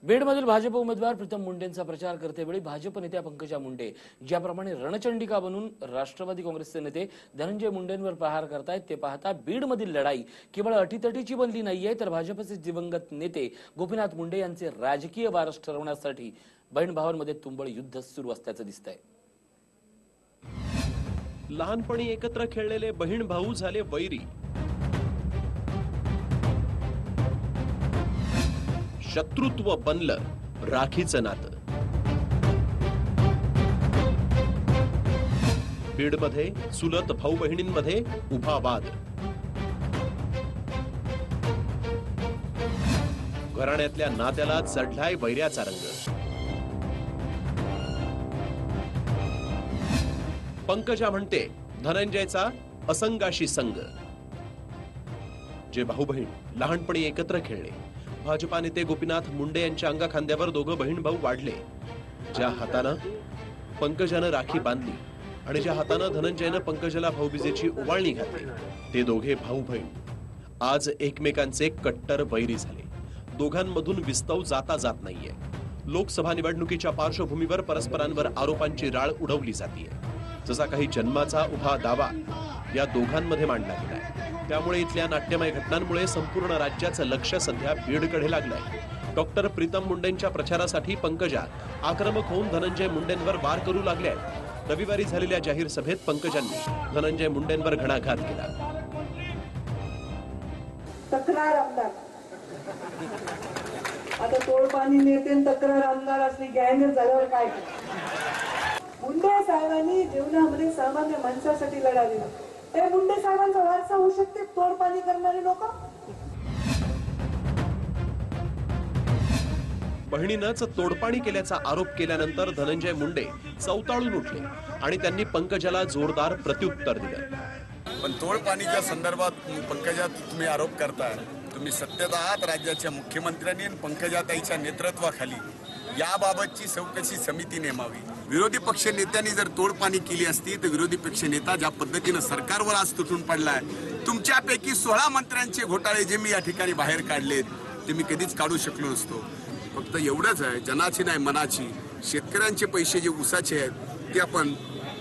बीडमधील भाजप उमेदवार प्रीतम मुंडेंचा प्रचार करतेवेळी भाजप नेत्या पंकजा मुंडे ज्याप्रमाणे रणचंडिका बनून राष्ट्रवादी काँग्रेसचे नेते धनंजय मुंडेंवर प्रहार करतायत ते पाहता बीडमधील लढाई केवळ अटीतटीची बनली नाहीये, तर भाजपचे दिवंगत नेते गोपीनाथ मुंडे यांचे राजकीय वारस ठरवण्यासाठी बहीण भावांमध्ये तुंबळ युद्ध सुरू असल्याचं दिसतंय। लहानपणी एकत्र खेळलेले बहीण भाऊ झाले वैरी। शत्रुत्व बनलं राखीचं नातं। बीडमध्ये चुलत भाऊ बहिणींमध्ये उभा वाद। घराण्यातल्या नात्याला चढलाय वैऱ्याचा रंग। पंकजा म्हणते धनंजयचा असंगाशी संग। जे भाऊ बहीण लहानपणी एकत्र खेळले, भाजपा नेते गोपीनाथ मुंडे यांच्या अंगाखांद्यावर दोघं बहीण भाऊ वाढले। ज्या हातानं पंकजानं राखी बांधली आणि ज्या हातानं धनंजयनं पंकजाला भाऊबीजेची ओवाळणी घातली, ते दोघे भाऊ बहीण आज एकमेकांचे कट्टर वैरी झाले। दोघांमधून विस्तव जाता जात नाहीये। लोकसभा निवडणुकीच्या पार्श्वभूमीवर परस्परांवर आरोपांची राळ उडवली जातीये। जसा काही जन्माचा उभा दावा या दोघांमध्ये मांडला गेलाय, त्यामुळे इथल्या नाट्यमय घटनांमुळे संपूर्ण राज्याचं लक्ष सध्या बीडकडे लागलंय। डॉक्टर प्रीतम मुंडेंच्या प्रचारासाठी पंकजा आक्रमक होऊन धनंजय मुंडेंवर वार करू लागल्या। रविवारी झालेल्या जाहीर सभेत पंकजांनी धनंजय मुंडेंवर घणाघात केला। तक्रार आमदार आता तोडपाणी नेते तक्रार आमदार असली गॅंग झाल्यावर काय? मुंडे साहेबांनी जीवनामध्ये सामान्य माणसासाठी लढा दिला। ते मुंडे साहेबांचा वारसा होऊ शकते तोडपाणी करणारे लोक? बहिणीनंच तोडपाणी केल्याचा आरोप केल्यानंतर धनंजय मुंडे चौताळून उठले आणि त्यांनी पंकजाला जोरदार प्रत्युत्तर दिलं। पण तोडपाणीच्या संदर्भात पंकजा तुम्ही आरोप करताय, तुम्ही सत्तेत आहात, राज्याच्या मुख्यमंत्र्यांनी पंकजाताईच्या नेतृत्वाखाली याबाबतची चौकशी समिती नेमावी। विरोधी पक्ष नेत्यांनी जर तोडपाणी केली असती तर विरोधी पक्ष नेता ज्या पद्धतीनं सरकारवर आज तुटून पडलाय, तुमच्यापैकी 16 मंत्र्यांचे घोटाळे जे मी या ठिकाणी बाहेर काढलेत ते मी कधीच काढू शकलो नसतो। फक्त एवढंच आहे, जनाची नाही मनाची। शेतकऱ्यांचे पैसे जे ऊसाचे आहेत ते आपण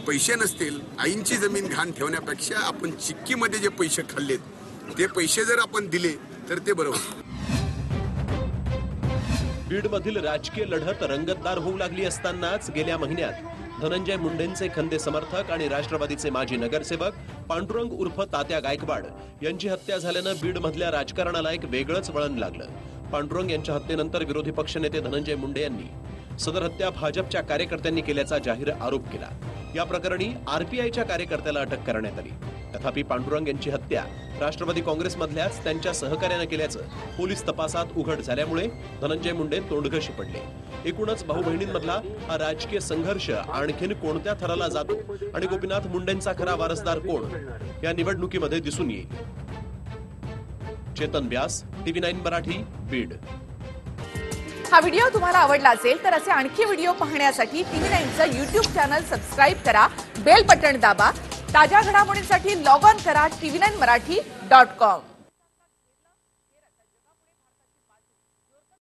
पैसे नसतील आईंची जमीन घाण ठेवण्यापेक्षा आपण चिक्कीमध्ये जे पैसे खाल्लेत ते पैसे जर आपण दिले तर ते बरोबर। बीडमधील राजकीय लढत रंगतदार होऊ लागली असतानाच गेल्या महिन्यात धनंजय मुंडेंचे खंदे समर्थक आणि राष्ट्रवादीचे माजी नगरसेवक पांडुरंग उर्फ तात्या गायकवाड यांची हत्या झाल्यानं बीडमधल्या राजकारणाला एक वेगळंच वळण लागलं। पांडुरंग यांच्या हत्येनंतर विरोधी पक्षनेते धनंजय मुंडे यांनी सदर हत्या भाजपच्या कार्यकर्त्यांनी केल्याचा जाहीर आरोप केला। या प्रकरणी आरपीआयच्या कार्यकर्त्याला अटक करण्यात आली। तथापि पांडुरंग यांची हत्या राष्ट्रवादी काँग्रेसमधल्याच त्यांच्या सहकार्यानं केल्याचं पोलीस तपासात उघड झाल्यामुळे धनंजय मुंडे तोंडघशी पडले। एकूणच भाऊ बहिणींमधला हा राजकीय संघर्ष आणखीन कोणत्या थराला जातो आणि गोपीनाथ मुंडेंचा खरा वारसदार कोण या निवडणुकीमध्ये दिसून येईल। चेतन व्यास, TV9 मराठी, बीड। हा व्हिडिओ तुम्हाला आवडला असेल तर असे आणखी व्हिडिओ पाहण्यासाठी TV9चं YouTube चॅनल सबस्क्राइब करा, बेल बटन दाबा। ताज्या घडामोडींसाठी लॉग ऑन करा tv9marathi.com।